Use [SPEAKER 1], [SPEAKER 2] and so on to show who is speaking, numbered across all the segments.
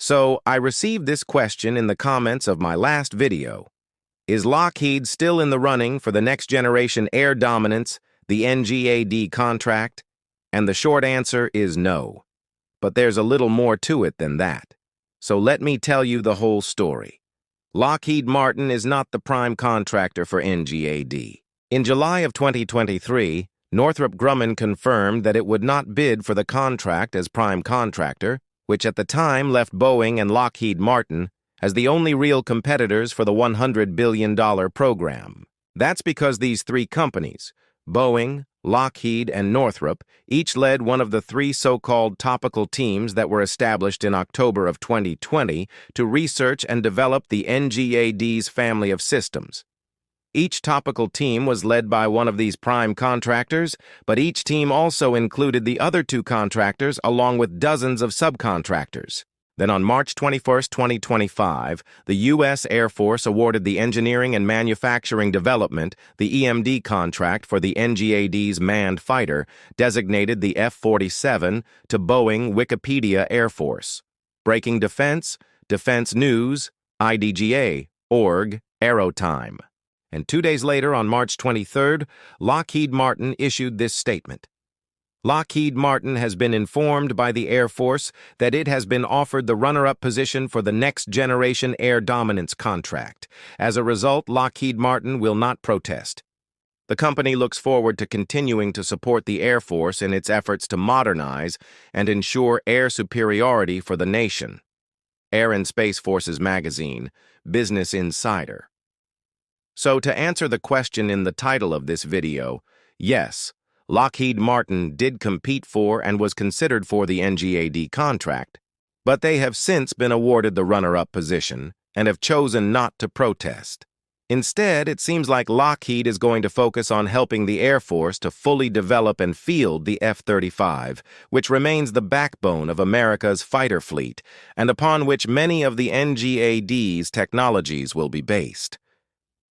[SPEAKER 1] So, I received this question in the comments of my last video. Is Lockheed still in the running for the Next Generation Air Dominance, the NGAD contract? And the short answer is no. But there's a little more to it than that. So let me tell you the whole story. Lockheed Martin is not the prime contractor for NGAD. In July of 2023, Northrop Grumman confirmed that it would not bid for the contract as prime contractor, which at the time left Boeing and Lockheed Martin as the only real competitors for the $100 billion program. That's because these three companies, Boeing, Lockheed, and Northrop, each led one of the three so-called topical teams that were established in October of 2020 to research and develop the NGAD's family of systems. Each topical team was led by one of these prime contractors, but each team also included the other two contractors along with dozens of subcontractors. Then on March 21, 2025, the U.S. Air Force awarded the Engineering and Manufacturing Development, the EMD contract for the NGAD's manned fighter, designated the F-47, to Boeing Wikipedia Air Force. Breaking Defense, Defense News, IDGA, Org, Aerotime. And 2 days later, on March 23rd, Lockheed Martin issued this statement. Lockheed Martin has been informed by the Air Force that it has been offered the runner-up position for the Next Generation Air Dominance contract. As a result, Lockheed Martin will not protest. The company looks forward to continuing to support the Air Force in its efforts to modernize and ensure air superiority for the nation. Air and Space Forces Magazine, Business Insider. So to answer the question in the title of this video, yes, Lockheed Martin did compete for and was considered for the NGAD contract, but they have since been awarded the runner-up position and have chosen not to protest. Instead, it seems like Lockheed is going to focus on helping the Air Force to fully develop and field the F-35, which remains the backbone of America's fighter fleet and upon which many of the NGAD's technologies will be based.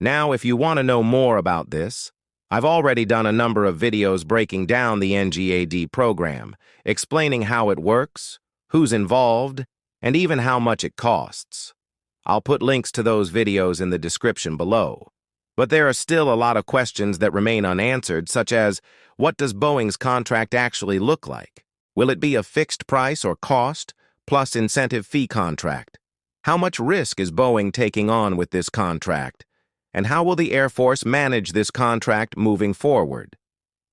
[SPEAKER 1] Now, if you want to know more about this, I've already done a number of videos breaking down the NGAD program, explaining how it works, who's involved, and even how much it costs. I'll put links to those videos in the description below. But there are still a lot of questions that remain unanswered, such as, what does Boeing's contract actually look like? Will it be a fixed price or cost, plus incentive fee contract? How much risk is Boeing taking on with this contract? And how will the Air Force manage this contract moving forward?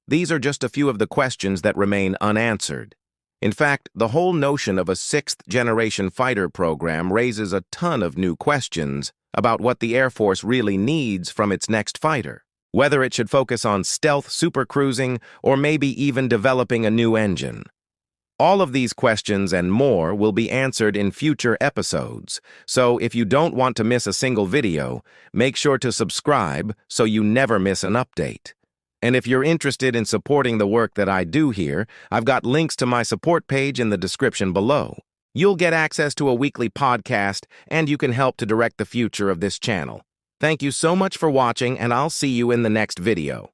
[SPEAKER 1] These are just a few of the questions that remain unanswered. In fact, the whole notion of a sixth-generation fighter program raises a ton of new questions about what the Air Force really needs from its next fighter, whether it should focus on stealth supercruising or maybe even developing a new engine. All of these questions and more will be answered in future episodes, so if you don't want to miss a single video, make sure to subscribe so you never miss an update. And if you're interested in supporting the work that I do here, I've got links to my support page in the description below. You'll get access to a weekly podcast, and you can help to direct the future of this channel. Thank you so much for watching, and I'll see you in the next video.